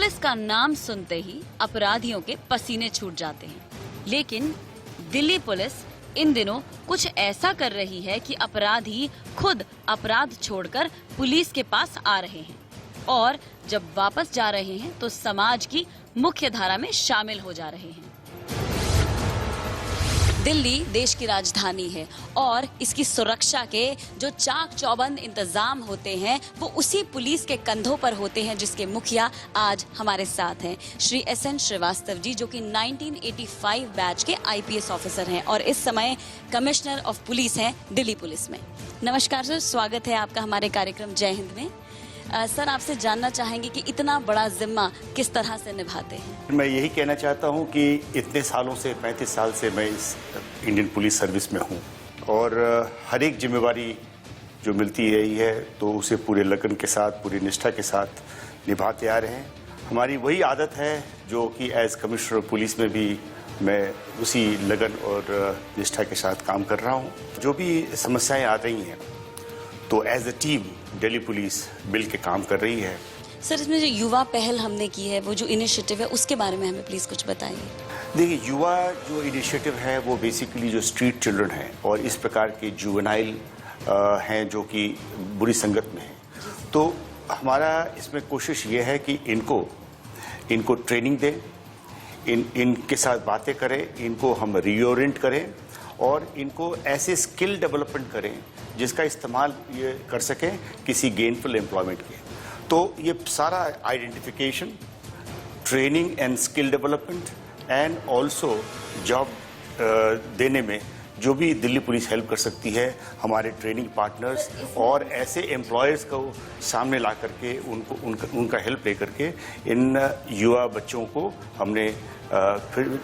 Police का नाम सुनते ही अपराधियों के पसीने छूट जाते हैं, लेकिन दिल्ली पुलिस इन दिनों कुछ ऐसा कर रही है कि अपराधी खुद अपराध छोड़कर पुलिस के पास आ रहे हैं और जब वापस जा रहे हैं तो समाज की मुख्य धारा में शामिल हो जा रहे हैं। दिल्ली देश की राजधानी है और इसकी सुरक्षा के जो चाक चौबंद इंतजाम होते हैं वो उसी पुलिस के कंधों पर होते हैं, जिसके मुखिया आज हमारे साथ हैं श्री SN श्रीवास्तव जी, जो कि 1985 बैच के IPS ऑफिसर हैं और इस समय कमिश्नर ऑफ पुलिस हैं दिल्ली पुलिस में। नमस्कार सर, स्वागत है आपका हमारे कार्यक्रम जय हिंद में। सर, आपसे जानना चाहेंगे कि इतना बड़ा जिम्मा किस तरह से निभाते हैं? मैं यही कहना चाहता हूं कि इतने सालों से 35 साल से मैं इस इंडियन पुलिस सर्विस में हूं और हर एक जिम्मेवारी जो मिलती रही है तो उसे पूरे लगन के साथ, पूरी निष्ठा के साथ निभाते आ रहे हैं। हमारी वही आदत है जो कि एज कमिश्नर ऑफ पुलिस में भी मैं उसी लगन और निष्ठा के साथ काम कर रहा हूं। जो भी समस्याएं आ रही हैं तो as a team Delhi police मिल के काम कर रही है। सर, इसमें जो युवा पहल हमने की है, वो जो इनिशिएटिव है, उसके बारे में हमें प्लीज कुछ बताइए। देखिए, युवा जो इनिशिएटिव है वो बेसिकली जो स्ट्रीट चिल्ड्रन हैं और इस प्रकार के जुवेनाइल हैं जो कि बुरी संगत में हैं, तो हमारा इसमें कोशिश ये है कि इनको ट्रेनिंग दें, इनके साथ बातें करें, इनको हम रीओरिएंट करें और इनको ऐसे स्किल डेवलपमेंट करें जिसका इस्तेमाल ये कर सकें किसी गेनफुल एम्प्लॉयमेंट के। तो ये सारा identification, training and skill development and also job देने में जो भी दिल्ली पुलिस हेल्प कर सकती है, हमारे ट्रेनिंग पार्टनर्स और ऐसे एम्प्लॉयर्स को सामने ला करके उनका हेल्प लेकर के इन युवा बच्चों को हमने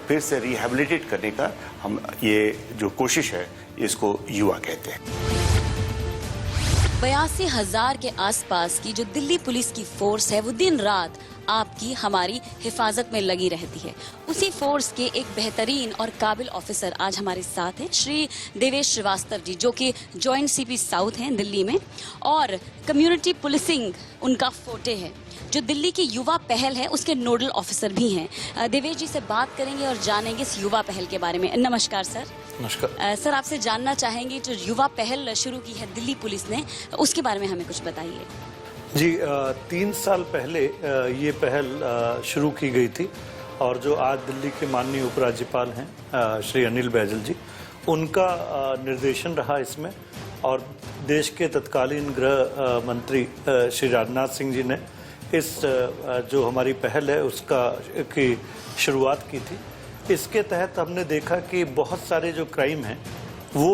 फिर से रिहेबिलिटेट करने का हम ये जो कोशिश है इसको युवा कहते हैं। 82,000 के आसपास की जो दिल्ली पुलिस की फोर्स है वो दिन रात आपकी हमारी हिफाजत में लगी रहती है। उसी फोर्स के एक बेहतरीन और काबिल ऑफिसर आज हमारे साथ हैं श्री देवेश श्रीवास्तव जी, जो कि जॉइंट CP साउथ हैं दिल्ली में और कम्युनिटी पुलिसिंग उनका फोटे है। जो दिल्ली की युवा पहल है उसके नोडल ऑफिसर भी हैं। देवेश जी से बात करेंगे और जानेंगे इस युवा पहल के बारे में। नमस्कार सर। नमस्कार सर, आपसे जानना चाहेंगे जो युवा पहल शुरू की है दिल्ली पुलिस ने, उसके बारे में हमें कुछ बताइए। जी, 3 साल पहले ये पहल शुरू की गई थी और जो आज दिल्ली के माननीय उपराज्यपाल हैं श्री अनिल बैजल जी, उनका निर्देशन रहा इसमें और देश के तत्कालीन गृह मंत्री श्री राजनाथ सिंह जी ने इस जो हमारी पहल है उसका की शुरुआत की थी। इसके तहत हमने देखा कि बहुत सारे जो क्राइम हैं वो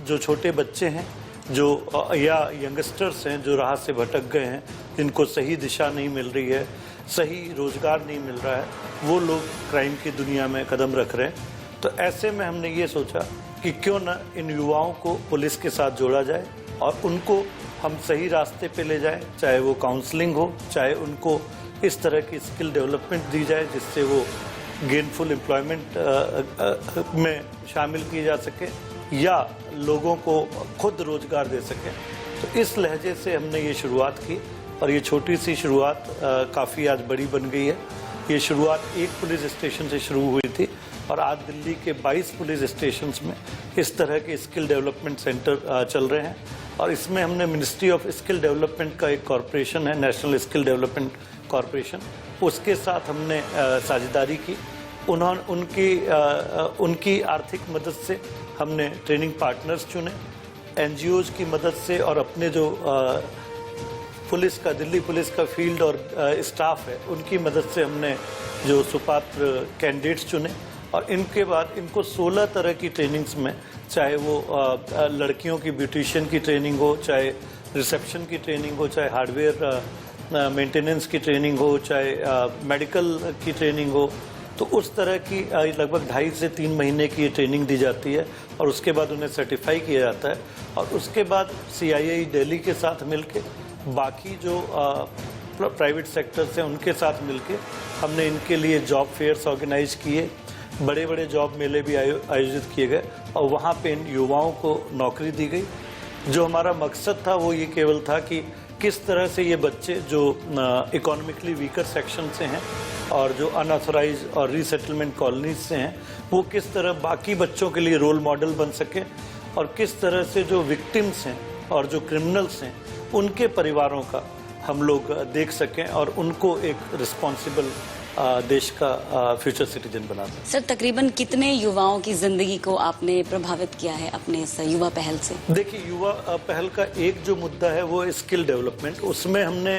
जो छोटे बच्चे हैं जो या यंगस्टर्स हैं जो राह से भटक गए हैं, जिनको सही दिशा नहीं मिल रही है, सही रोजगार नहीं मिल रहा है, वो लोग क्राइम की दुनिया में कदम रख रहे हैं। तो ऐसे में हमने ये सोचा कि क्यों न इन युवाओं को पुलिस के साथ जोड़ा जाए और उनको हम सही रास्ते पे ले जाएं, चाहे वो काउंसलिंग हो, चाहे उनको इस तरह की स्किल डेवलपमेंट दी जाए जिससे वो गेनफुल एम्प्लॉयमेंट में शामिल किए जा सके या लोगों को खुद रोजगार दे सके। तो इस लहजे से हमने ये शुरुआत की और ये छोटी सी शुरुआत काफ़ी आज बड़ी बन गई है। ये शुरुआत एक पुलिस स्टेशन से शुरू हुई थी और आज दिल्ली के 22 पुलिस स्टेशंस में इस तरह के स्किल डेवलपमेंट सेंटर चल रहे हैं और इसमें हमने मिनिस्ट्री ऑफ स्किल डेवलपमेंट का एक कॉरपोरेशन है, नेशनल स्किल डेवलपमेंट कॉरपोरेशन, उसके साथ हमने साझेदारी की। उनकी आर्थिक मदद से हमने ट्रेनिंग पार्टनर्स चुने, NGOs की मदद से और अपने जो पुलिस का दिल्ली पुलिस का फील्ड और स्टाफ है उनकी मदद से हमने जो सुपात्र कैंडिडेट्स चुने और इनके बाद इनको 16 तरह की ट्रेनिंग्स में, चाहे वो लड़कियों की ब्यूटिशियन की ट्रेनिंग हो, चाहे रिसेप्शन की ट्रेनिंग हो, चाहे हार्डवेयर मेंटेनेंस की ट्रेनिंग हो, चाहे मेडिकल की ट्रेनिंग हो, तो उस तरह की लगभग 2.5 से 3 महीने की ट्रेनिंग दी जाती है और उसके बाद उन्हें सर्टिफाई किया जाता है और उसके बाद CII दिल्ली के साथ मिलके बाकी जो प्राइवेट सेक्टर से उनके साथ मिलके हमने इनके लिए जॉब फेयर्स ऑर्गेनाइज किए, बड़े बड़े जॉब मेले भी आयोजित किए गए और वहाँ पे इन युवाओं को नौकरी दी गई। जो हमारा मकसद था वो ये केवल था कि किस तरह से ये बच्चे जो इकोनॉमिकली वीकर सेक्शन से हैं और जो अनऑथराइज और रीसेटलमेंट कॉलोनीज से हैं, वो किस तरह बाकी बच्चों के लिए रोल मॉडल बन सके, और किस तरह से जो विक्टिम्स हैं और जो क्रिमिनल्स हैं उनके परिवारों का हम लोग देख सकें और उनको एक रिस्पॉन्सिबल देश का फ्यूचर सिटीजन बना दें। सर, तकरीबन कितने युवाओं की जिंदगी को आपने प्रभावित किया है अपने इस युवा पहल से? देखिए, युवा पहल का एक जो मुद्दा है वो स्किल डेवलपमेंट। उसमें हमने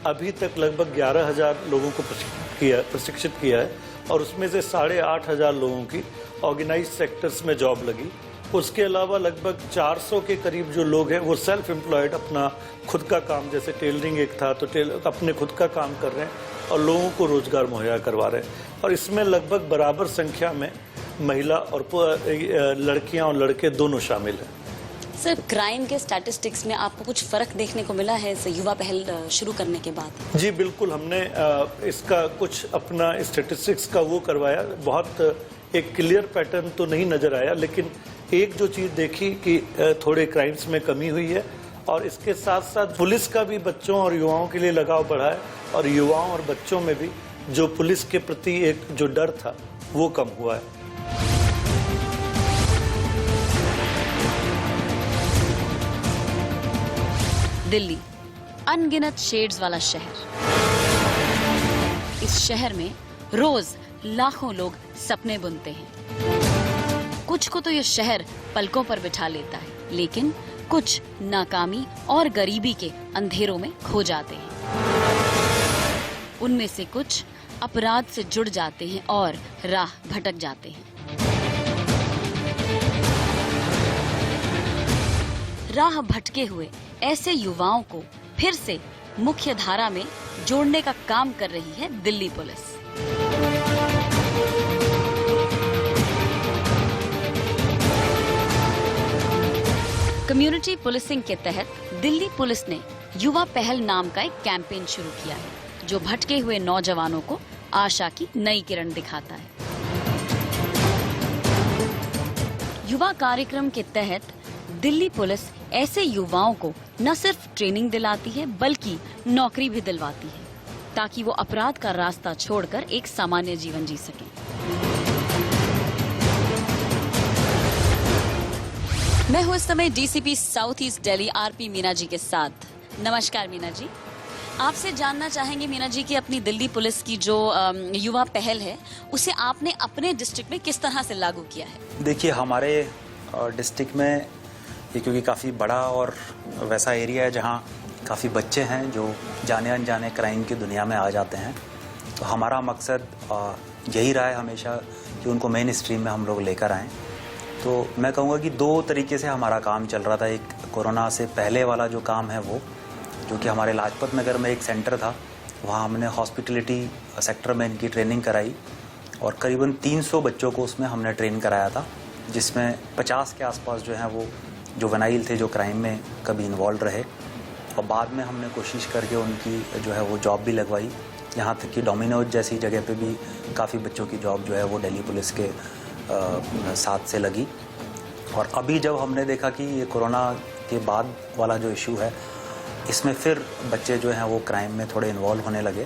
अभी तक लगभग 11,000 लोगों को प्रशिक्षित किया है और उसमें से 8,500 लोगों की ऑर्गेनाइज सेक्टर्स में जॉब लगी। उसके अलावा लगभग 400 के करीब जो लोग हैं वो सेल्फ एम्प्लॉयड, अपना खुद का काम, जैसे टेलरिंग एक था तो अपने खुद का काम कर रहे हैं और लोगों को रोजगार मुहैया करवा रहे हैं। और इसमें लगभग बराबर संख्या में महिला और लड़कियां और लड़के दोनों शामिल हैं। सर, क्राइम के स्टैटिस्टिक्स में आपको कुछ फर्क देखने को मिला है इस युवा पहल शुरू करने के बाद? जी बिल्कुल, हमने इसका कुछ अपना स्टैटिस्टिक्स का वो करवाया। बहुत एक क्लियर पैटर्न तो नहीं नजर आया, लेकिन एक जो चीज़ देखी कि थोड़े क्राइम्स में कमी हुई है और इसके साथ साथ पुलिस का भी बच्चों और युवाओं के लिए लगाव बढ़ा है और युवाओं और बच्चों में भी जो पुलिस के प्रति एक जो डर था वो कम हुआ है। दिल्ली, अनगिनत शेड्स वाला शहर। इस शहर में रोज लाखों लोग सपने बुनते हैं। कुछ को तो ये शहर पलकों पर बिठा लेता है, लेकिन कुछ नाकामी और गरीबी के अंधेरों में खो जाते हैं। उनमें से कुछ अपराध से जुड़ जाते हैं और राह भटक जाते हैं। राह भटके हुए ऐसे युवाओं को फिर से मुख्य धारा में जोड़ने का काम कर रही है दिल्ली पुलिस। कम्युनिटी पुलिसिंग के तहत दिल्ली पुलिस ने युवा पहल नाम का एक कैंपेन शुरू किया है, जो भटके हुए नौजवानों को आशा की नई किरण दिखाता है। युवा कार्यक्रम के तहत दिल्ली पुलिस ऐसे युवाओं को न सिर्फ ट्रेनिंग दिलाती है, बल्कि नौकरी भी दिलवाती है, ताकि वो अपराध का रास्ता छोड़कर एक सामान्य जीवन जी सकें। मैं हूं इस समय DCP south east Delhi RP Meena ji के साथ। नमस्कार मीना जी, आपसे जानना चाहेंगे मीना जी कि अपनी दिल्ली पुलिस की जो युवा पहल है उसे आपने अपने डिस्ट्रिक्ट में किस तरह से लागू किया है? देखिए, हमारे डिस्ट्रिक्ट में ये क्योंकि काफ़ी बड़ा और वैसा एरिया है जहाँ काफ़ी बच्चे हैं जो जाने अनजाने क्राइम की दुनिया में आ जाते हैं, तो हमारा मकसद यही रहा है हमेशा कि उनको मेन स्ट्रीम में हम लोग लेकर आएँ। तो मैं कहूँगा कि दो तरीके से हमारा काम चल रहा था। एक कोरोना से पहले वाला जो काम है वो, जो कि हमारे लाजपत नगर में एक सेंटर था, वहाँ हमने हॉस्पिटलिटी सेक्टर में इनकी ट्रेनिंग कराई और करीबन 300 बच्चों को उसमें हमने ट्रेन कराया था, जिसमें 50 के आसपास जो हैं वो जुवेनाइल थे जो क्राइम में कभी इन्वॉल्व रहे, और बाद में हमने कोशिश करके उनकी जो है वो जॉब भी लगवाई। यहाँ तक कि डोमिनोज जैसी जगह पे भी काफ़ी बच्चों की जॉब जो है वो दिल्ली पुलिस के साथ से लगी। और अभी जब हमने देखा कि ये कोरोना के बाद वाला जो इशू है, इसमें फिर बच्चे जो हैं वो क्राइम में थोड़े इन्वॉल्व होने लगे,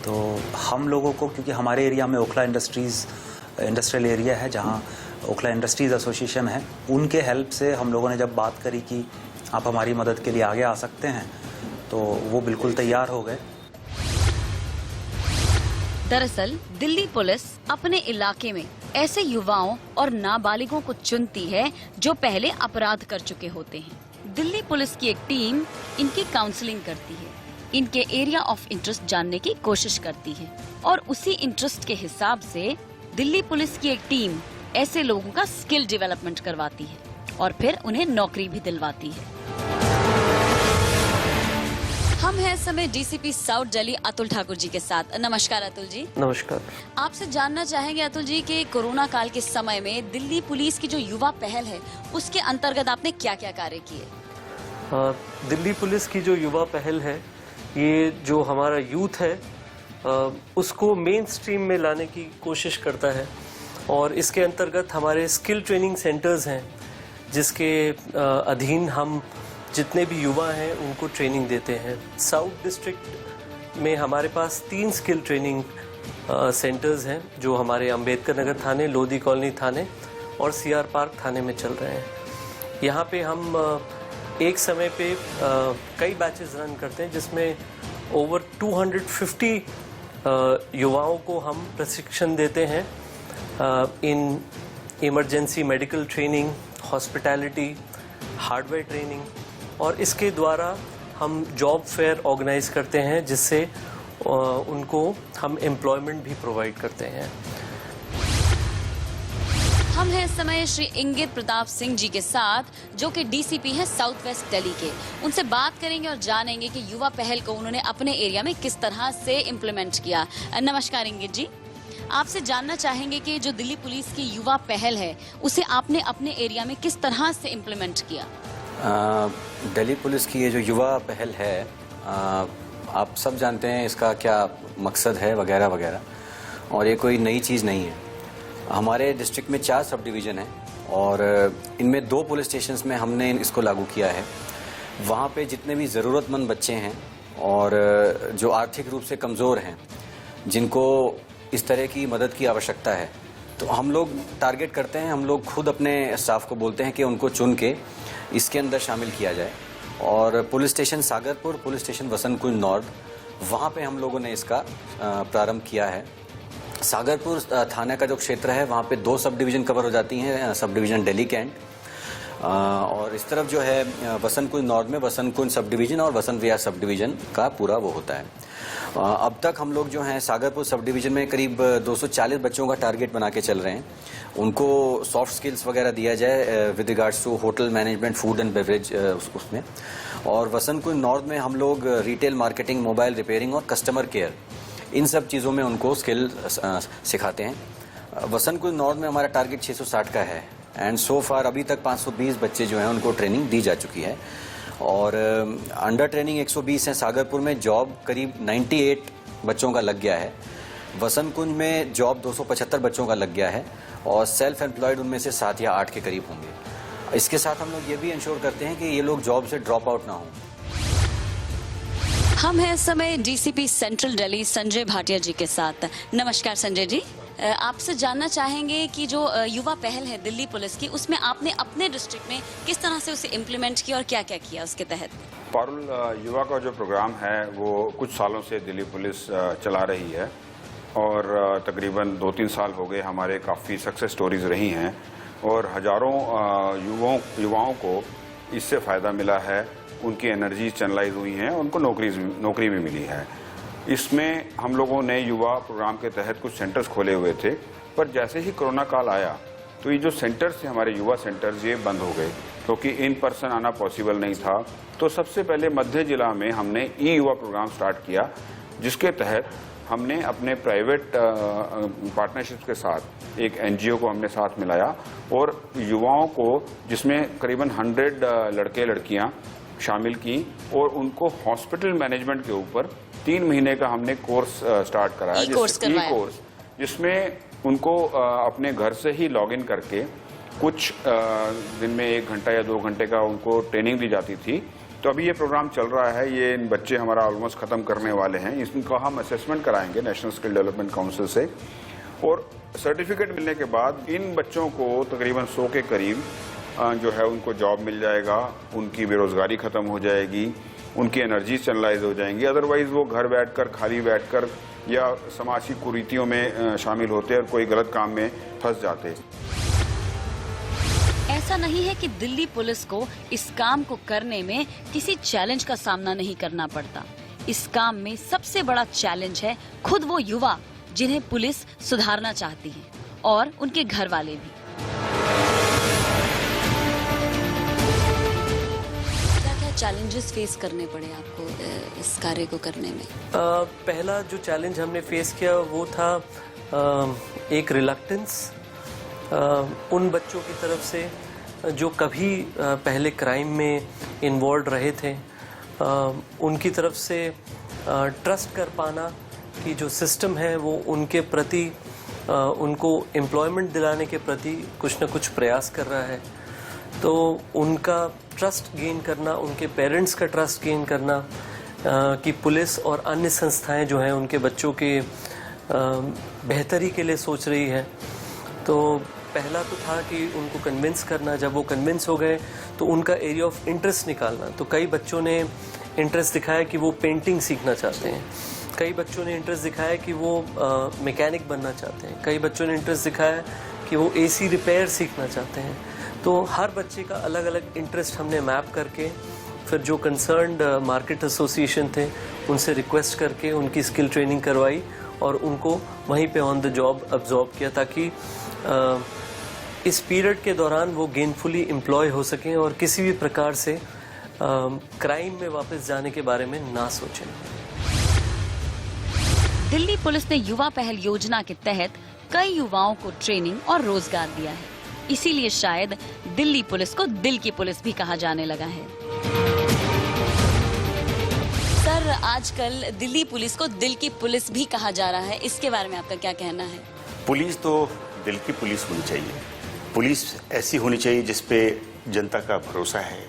तो हम लोगों को, क्योंकि हमारे एरिया में ओखला इंडस्ट्रियल एरिया है जहाँ ओखला इंडस्ट्रीज़ एसोसिएशन है, उनके हेल्प से हम लोगों ने जब बात करी कि आप हमारी मदद के लिए आगे आ सकते हैं, तो वो बिल्कुल तैयार हो गए। दरअसल दिल्ली पुलिस अपने इलाके में ऐसे युवाओं और नाबालिगों को चुनती है जो पहले अपराध कर चुके होते हैं। दिल्ली पुलिस की एक टीम इनकी काउंसलिंग करती है, इनके एरिया ऑफ इंटरेस्ट जानने की कोशिश करती है और उसी इंटरेस्ट के हिसाब से दिल्ली पुलिस की एक टीम ऐसे लोगों का स्किल डेवलपमेंट करवाती है और फिर उन्हें नौकरी भी दिलवाती है। हम हैं इस समय डीसीपी साउथ दिल्ली अतुल ठाकुर जी के साथ। नमस्कार अतुल जी। नमस्कार। आपसे जानना चाहेंगे अतुल जी कि कोरोना काल के समय में दिल्ली पुलिस की जो युवा पहल है उसके अंतर्गत आपने क्या क्या कार्य किए? दिल्ली पुलिस की जो युवा पहल है, ये जो हमारा यूथ है उसको मेन स्ट्रीम में लाने की कोशिश करता है और इसके अंतर्गत हमारे स्किल ट्रेनिंग सेंटर्स हैं जिसके अधीन हम जितने भी युवा हैं उनको ट्रेनिंग देते हैं। साउथ डिस्ट्रिक्ट में हमारे पास 3 स्किल ट्रेनिंग सेंटर्स हैं जो हमारे अंबेडकर नगर थाने, लोधी कॉलोनी थाने और सीआर पार्क थाने में चल रहे हैं। यहाँ पे हम एक समय पे कई बैचेस रन करते हैं जिसमें ओवर 250 युवाओं को हम प्रशिक्षण देते हैं in emergency medical training, hospitality, hardware training, और इसके द्वारा हम जॉब फेयर ऑर्गेनाइज करते हैं जिससे उनको हम एम्प्लॉयमेंट भी प्रोवाइड करते हैं। हम हैं इस समय श्री इंगित प्रताप सिंह जी के साथ, जो कि डीसीपी हैं साउथ वेस्ट दिल्ली के। उनसे बात करेंगे और जानेंगे कि युवा पहल को उन्होंने अपने एरिया में किस तरह से इम्प्लीमेंट किया। नमस्कार इंगित जी, आपसे जानना चाहेंगे कि जो दिल्ली पुलिस की युवा पहल है उसे आपने अपने एरिया में किस तरह से इम्प्लीमेंट किया? दिल्ली पुलिस की ये जो युवा पहल है, आप सब जानते हैं इसका क्या मकसद है वगैरह वगैरह, और ये कोई नई चीज़ नहीं है। हमारे डिस्ट्रिक्ट में 4 सब डिवीज़न हैं और इनमें 2 पुलिस स्टेशंस में हमने इसको लागू किया है। वहाँ पे जितने भी ज़रूरतमंद बच्चे हैं और जो आर्थिक रूप से कमज़ोर हैं, जिनको इस तरह की मदद की आवश्यकता है, तो हम लोग टारगेट करते हैं, हम लोग खुद अपने स्टाफ को बोलते हैं कि उनको चुन के इसके अंदर शामिल किया जाए। और police station Sagarpur, police station Vasant Kunj north, वहाँ पे हम लोगों ने इसका प्रारंभ किया है। सागरपुर थाना का जो क्षेत्र है वहाँ पे 2 सब डिवीज़न कवर हो जाती हैं, सब डिवीज़न दिल्ली कैंट, और इस तरफ जो है वसंत कुंज नॉर्थ में वसंत कुंज सब डिवीज़न और वसंत विहार सब डिवीज़न का पूरा वो होता है। अब तक हम लोग जो हैं सागरपुर सब डिवीज़न में करीब 240 बच्चों का टारगेट बना के चल रहे हैं। उनको सॉफ्ट स्किल्स वगैरह दिया जाए with regards to hotel management, food and beverage उसमें। और वसंत कुंज नॉर्थ में हम लोग रिटेल मार्केटिंग, मोबाइल रिपेयरिंग और कस्टमर केयर, इन सब चीज़ों में उनको स्किल सिखाते हैं। वसंत कुंज नॉर्थ में हमारा टारगेट 660 का है एंड सो फार अभी तक 520 बच्चे जो हैं उनको ट्रेनिंग दी जा चुकी है। और अंडर ट्रेनिंग 120 हैं। सागरपुर में जॉब करीब 98 बच्चों का लग गया है। वसंत कुंज में जॉब 275 बच्चों का लग गया है और सेल्फ एम्प्लॉयड उनमें से 7 या 8 के करीब होंगे। इसके साथ हम लोग ये भी इंश्योर करते हैं कि ये लोग जॉब से ड्रॉप आउट ना हों। हम हैं इस समय डीसीपी सेंट्रल दिल्ली संजय भाटिया जी के साथ। नमस्कार संजय जी, आपसे जानना चाहेंगे कि जो युवा पहल है दिल्ली पुलिस की, उसमें आपने अपने डिस्ट्रिक्ट में किस तरह से उसे इम्प्लीमेंट किया और क्या क्या किया उसके तहत? पारुल, युवा का जो प्रोग्राम है वो कुछ सालों से दिल्ली पुलिस चला रही है और तकरीबन 2-3 साल हो गए हमारे काफ़ी सक्सेस स्टोरीज रही हैं और हज़ारों युवाओं को इससे फ़ायदा मिला है। उनकी एनर्जी चैनलाइज हुई हैं, उनको नौकरी भी मिली है। इसमें हम लोगों ने युवा प्रोग्राम के तहत कुछ सेंटर्स खोले हुए थे, पर जैसे ही कोरोना काल आया तो ये जो सेंटर्स थे हमारे युवा सेंटर्स, ये बंद हो गए क्योंकि इन पर्सन आना पॉसिबल नहीं था। तो सबसे पहले मध्य जिला में हमने ई युवा प्रोग्राम स्टार्ट किया, जिसके तहत हमने अपने प्राइवेट पार्टनरशिप के साथ एक एनजीओ को हमने साथ मिलाया और युवाओं को, जिसमें करीबन 100 लड़के लड़कियां शामिल की, और उनको हॉस्पिटल मैनेजमेंट के ऊपर 3 महीने का हमने कोर्स स्टार्ट कराया, जिसमें उनको अपने घर से ही लॉगिन करके कुछ दिन में 1 घंटा या 2 घंटे का उनको ट्रेनिंग दी जाती थी। तो अभी ये प्रोग्राम चल रहा है, ये बच्चे हमारा ऑलमोस्ट ख़त्म करने वाले हैं। इनका हम असेसमेंट कराएंगे नेशनल स्किल डेवलपमेंट काउंसिल से और सर्टिफिकेट मिलने के बाद इन बच्चों को तकरीबन 100 के करीब जो है उनको जॉब मिल जाएगा, उनकी बेरोज़गारी ख़त्म हो जाएगी, उनकी एनर्जी चैनलाइज हो जाएंगी। अदरवाइज़ वो घर बैठकर, खाली बैठकर या समाज की कुरीतियों में शामिल होते और कोई गलत काम में फंस जाते। ऐसा नहीं है कि दिल्ली पुलिस को इस काम को करने में किसी चैलेंज का सामना नहीं करना पड़ता। इस काम में सबसे बड़ा चैलेंज है खुद वो युवा जिन्हें पुलिस सुधारना चाहती है और उनके घर वाले भी। चैलेंजेस फेस करने पड़े आपको इस कार्य को करने में? पहला जो चैलेंज हमने फेस किया वो था एक रिलक्टेंस उन बच्चों की तरफ से जो कभी पहले क्राइम में इन्वॉल्व रहे थे, उनकी तरफ से ट्रस्ट कर पाना कि जो सिस्टम है वो उनके प्रति, उनको एम्प्लॉयमेंट दिलाने के प्रति कुछ न कुछ प्रयास कर रहा है। तो उनका ट्रस्ट गेन करना, उनके पेरेंट्स का ट्रस्ट गेन करना कि पुलिस और अन्य संस्थाएं जो हैं उनके बच्चों के बेहतरी के लिए सोच रही है। तो पहला तो था कि उनको कन्विंस करना, जब वो कन्विंस हो गए तो उनका एरिया ऑफ इंटरेस्ट निकालना। तो कई बच्चों ने इंटरेस्ट दिखाया कि वो पेंटिंग सीखना चाहते हैं, कई बच्चों ने इंटरेस्ट दिखाया कि वो मैकेनिक बनना चाहते हैं, कई बच्चों ने इंटरेस्ट दिखाया कि वो एसी रिपेयर सीखना चाहते हैं। तो हर बच्चे का अलग अलग इंटरेस्ट हमने मैप करके फिर जो कंसर्न्ड मार्केट एसोसिएशन थे उनसे रिक्वेस्ट करके उनकी स्किल ट्रेनिंग करवाई और उनको वहीं पे ऑन द जॉब अब्जॉर्ब किया, ताकि इस पीरियड के दौरान वो गेनफुली एम्प्लॉय हो सकें और किसी भी प्रकार से क्राइम में वापस जाने के बारे में ना सोचें। दिल्ली पुलिस ने युवा पहल योजना के तहत कई युवाओं को ट्रेनिंग और रोजगार दिया है। इसीलिए शायद दिल्ली पुलिस को दिल की पुलिस भी कहा जाने लगा है। सर, आजकल दिल्ली पुलिस को दिल की पुलिस भी कहा जा रहा है, इसके बारे में आपका क्या कहना है? पुलिस तो दिल की पुलिस होनी चाहिए। पुलिस ऐसी होनी चाहिए जिस पे जनता का भरोसा है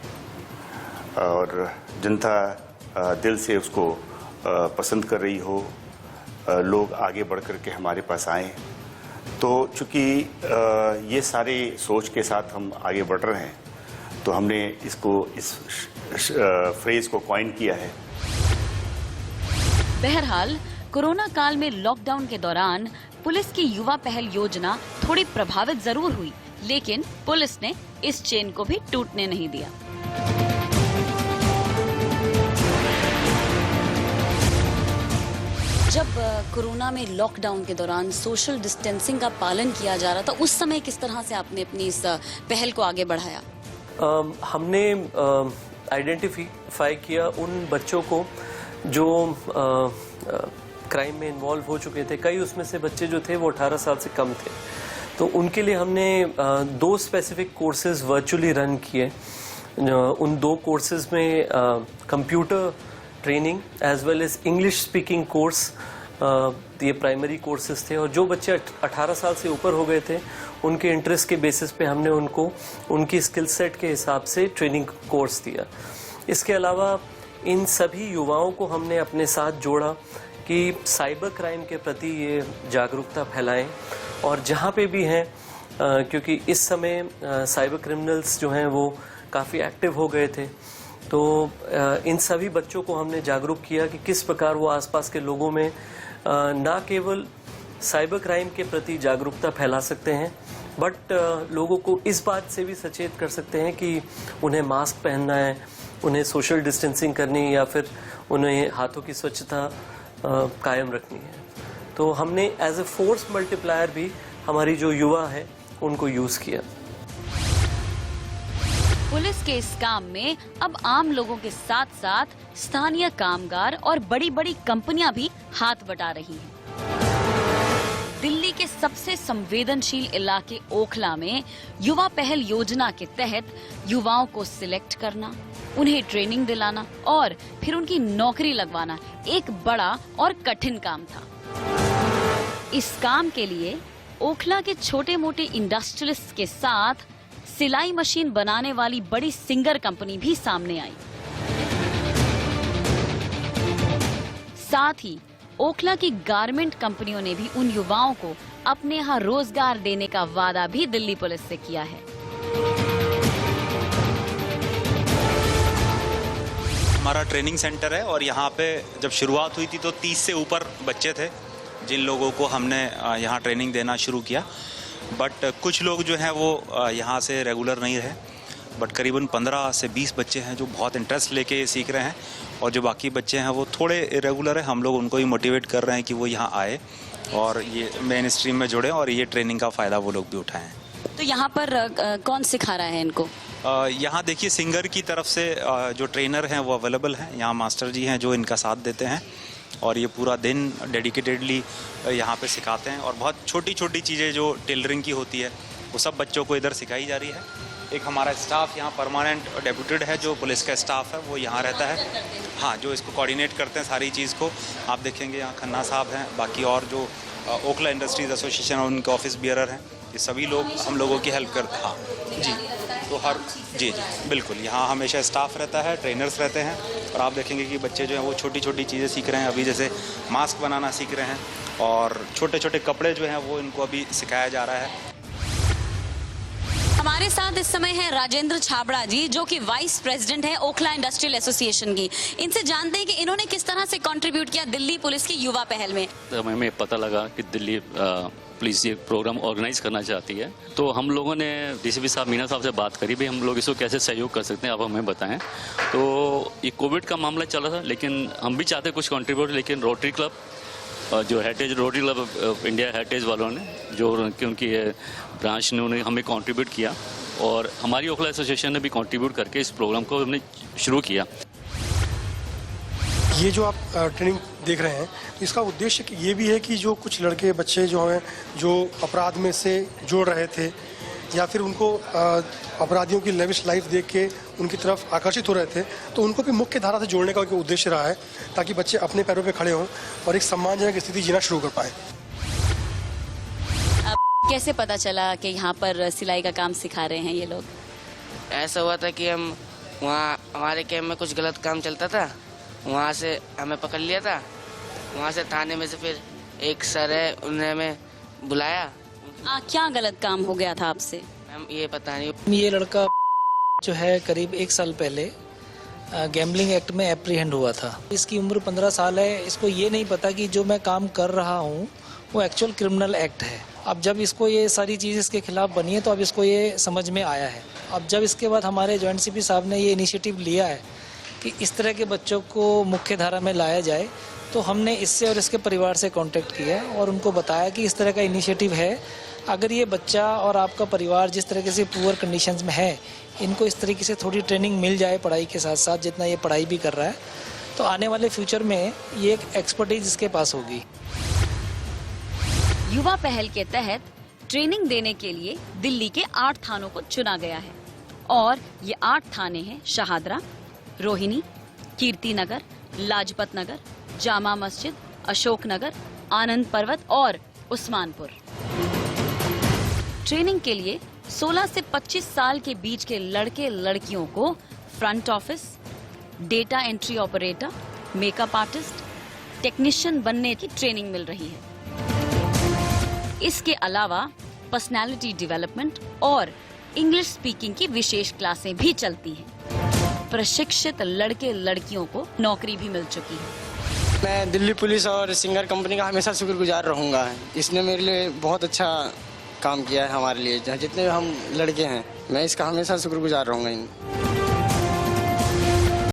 और जनता दिल से उसको पसंद कर रही हो, लोग आगे बढ़ कर के हमारे पास आए। तो चूंकि ये सारे सोच के साथ हम आगे बढ़ रहे हैं, तो हमने इस फ्रेज को कॉइन किया है। बहरहाल कोरोना काल में लॉकडाउन के दौरान पुलिस की युवा पहल योजना थोड़ी प्रभावित जरूर हुई, लेकिन पुलिस ने इस चेन को भी टूटने नहीं दिया। जब कोरोना में लॉकडाउन के दौरान सोशल डिस्टेंसिंग का पालन किया जा रहा था, उस समय किस तरह से आपने अपनी इस पहल को आगे बढ़ाया? हमने आइडेंटिफाई किया उन बच्चों को जो क्राइम में इन्वॉल्व हो चुके थे। कई उसमें से बच्चे जो थे वो 18 साल से कम थे, तो उनके लिए हमने 2 स्पेसिफिक कोर्सेज वर्चुअली रन किए। उन 2 कोर्सेज में computer training as well as English speaking course, ये प्राइमरी कोर्सेज थे। और जो बच्चे 18 साल से ऊपर हो गए थे उनके इंटरेस्ट के बेसिस पे हमने उनको उनकी स्किल सेट के हिसाब से ट्रेनिंग कोर्स दिया। इसके अलावा इन सभी युवाओं को हमने अपने साथ जोड़ा कि साइबर क्राइम के प्रति ये जागरूकता फैलाएं और जहाँ पे भी हैं, क्योंकि इस समय साइबर क्रिमिनल्स जो हैं वो काफ़ी एक्टिव हो गए थे, तो इन सभी बच्चों को हमने जागरूक किया कि किस प्रकार वो आसपास के लोगों में ना केवल साइबर क्राइम के प्रति जागरूकता फैला सकते हैं, बट लोगों को इस बात से भी सचेत कर सकते हैं कि उन्हें मास्क पहनना है, उन्हें सोशल डिस्टेंसिंग करनी है या फिर उन्हें हाथों की स्वच्छता कायम रखनी है। तो हमने एज ए फोर्स मल्टीप्लायर भी हमारी जो युवा है उनको यूज़ किया। पुलिस के इस काम में अब आम लोगों के साथ साथ स्थानीय कामगार और बड़ी बड़ी कंपनियां भी हाथ बटा रही हैं। दिल्ली के सबसे संवेदनशील इलाके ओखला में युवा पहल योजना के तहत युवाओं को सिलेक्ट करना, उन्हें ट्रेनिंग दिलाना और फिर उनकी नौकरी लगवाना एक बड़ा और कठिन काम था। इस काम के लिए ओखला के छोटे मोटे इंडस्ट्रियलिस्ट के साथ सिलाई मशीन बनाने वाली बड़ी सिंगर कंपनी भी सामने आई। साथ ही ओखला की गारमेंट कंपनियों ने भी उन युवाओं को अपने यहाँ रोजगार देने का वादा भी दिल्ली पुलिस से किया है। हमारा ट्रेनिंग सेंटर है और यहाँ पे जब शुरुआत हुई थी तो 30 से ऊपर बच्चे थे जिन लोगों को हमने यहाँ ट्रेनिंग देना शुरू किया। बट कुछ लोग जो हैं वो यहाँ से रेगुलर नहीं रहे, बट करीबन 15 से 20 बच्चे हैं जो बहुत इंटरेस्ट लेके सीख रहे हैं और जो बाकी बच्चे हैं वो थोड़े इरेगुलर है। हम लोग उनको ही मोटिवेट कर रहे हैं कि वो यहाँ आए और ये मेन स्ट्रीम में जुड़े और ये ट्रेनिंग का फ़ायदा वो लोग भी उठाएं। तो यहाँ पर कौन सिखा रहा है इनको? यहाँ देखिए सिंगर की तरफ से जो ट्रेनर हैं वो अवेलेबल हैं, यहाँ मास्टर जी हैं जो इनका साथ देते हैं और ये पूरा दिन डेडिकेटेडली यहाँ पे सिखाते हैं। और बहुत छोटी छोटी चीज़ें जो टेलरिंग की होती है वो सब बच्चों को इधर सिखाई जा रही है। एक हमारा स्टाफ यहाँ परमानेंट डेप्यूटेड है जो पुलिस का स्टाफ है वो यहाँ रहता है, हाँ, जो इसको कोऑर्डिनेट करते हैं सारी चीज़ को। आप देखेंगे यहाँ खन्ना साहब हैं, बाकी और जो ओखला इंडस्ट्रीज एसोसिएशन और उनके ऑफिस बियरर हैं, ये सभी लोग हम लोगों की हेल्प करते हैं। हाँ जी, तो जी बिल्कुल, यहाँ हमेशा स्टाफ रहता है, ट्रेनर्स रहते हैं, और आप देखेंगे कि बच्चे जो हैं वो छोटी छोटी चीज़ें सीख रहे हैं। अभी जैसे मास्क बनाना सीख रहे हैं, और छोटे छोटे कपड़े जो हैं वो इनको अभी सिखाया जा रहा है। हमारे साथ इस समय है राजेंद्र छाबड़ा जी, जो कि वाइस प्रेसिडेंट है ओखला इंडस्ट्रियल एसोसिएशन की। इनसे जानते हैं कि इन्होंने किस तरह से कंट्रीब्यूट किया दिल्ली पुलिस की युवा पहल में। हमें पता लगा कि दिल्ली पुलिस ये प्रोग्राम ऑर्गेनाइज करना चाहती है, तो हम लोगों ने डीसीपी साहब मीना साहब से बात करी, भाई हम लोग इसको कैसे सहयोग कर सकते हैं, आप हमें बताएं। तो ये कोविड का मामला चल रहा था, लेकिन हम भी चाहते कुछ कंट्रीब्यूट, लेकिन रोटरी क्लब जो heritage rotary club of India heritage वालों ने, जो उनकी ब्रांच ने, उन्हें हमें कंट्रीब्यूट किया, और हमारी ओखला एसोसिएशन ने भी कंट्रीब्यूट करके इस प्रोग्राम को हमने शुरू किया। ये जो आप ट्रेनिंग देख रहे हैं, इसका उद्देश्य ये भी है कि जो कुछ लड़के बच्चे जो हैं, जो अपराध में से जुड़ रहे थे, या फिर उनको अपराधियों की लेविश लाइफ देख के उनकी तरफ आकर्षित हो रहे थे, तो उनको भी मुख्य धारा से जोड़ने का उद्देश्य रहा है, ताकि बच्चे अपने पैरों पे खड़े हों और एक सम्मानजनक स्थिति जीना शुरू कर पाएँ। कैसे पता चला कि यहाँ पर सिलाई का काम सिखा रहे हैं ये लोग? ऐसा हुआ था कि हम वहाँ हमारे कैंप में कुछ गलत काम चलता था, वहाँ से हमें पकड़ लिया था। वहाँ से थाने में से फिर एक सर है, उन्होंने हमें बुलाया। क्या गलत काम हो गया था आपसे? हम ये पता नहीं। ये लड़का जो है करीब 1 साल पहले गैम्बलिंग एक्ट में एप्रीहेंड हुआ था। इसकी उम्र 15 साल है। इसको ये नहीं पता कि जो मैं काम कर रहा हूँ वो एक्चुअल क्रिमिनल एक्ट है। अब जब इसको ये सारी चीज़ इसके खिलाफ बनी है, तो अब इसको ये समझ में आया है। अब जब इसके बाद हमारे जॉइंट सीपी साहब ने ये इनिशिएटिव लिया है कि इस तरह के बच्चों को मुख्य धारा में लाया जाए, तो हमने इससे और इसके परिवार से कांटेक्ट किया और उनको बताया कि इस तरह का इनिशिएटिव है। अगर ये बच्चा और आपका परिवार जिस तरीके से पुअर कंडीशंस में है, इनको इस तरीके से थोड़ी ट्रेनिंग मिल जाए पढ़ाई के साथ साथ, जितना ये पढ़ाई भी कर रहा है, तो आने वाले फ्यूचर में ये एक एक्सपर्टीज इसके पास होगी। युवा पहल के तहत ट्रेनिंग देने के लिए दिल्ली के 8 थानों को चुना गया है, और ये 8 थाने हैं शहादरा, रोहिणी, कीर्ति नगर, लाजपत नगर, जामा मस्जिद, अशोक नगर, आनंद पर्वत और उस्मानपुर। ट्रेनिंग के लिए 16 से 25 साल के बीच के लड़के लड़कियों को front office, data entry operator, makeup artist, technician बनने की ट्रेनिंग मिल रही है। इसके अलावा पर्सनालिटी डेवलपमेंट और इंग्लिश स्पीकिंग की विशेष क्लासें भी चलती हैं। प्रशिक्षित लड़के लड़कियों को नौकरी भी मिल चुकी है। मैं दिल्ली पुलिस और सिंगर कंपनी का हमेशा शुक्रगुजार रहूँगा। इसने मेरे लिए बहुत अच्छा काम किया है हमारे लिए, जितने हम लड़के हैं, मैं इसका हमेशा शुक्रगुजार रहूँगा।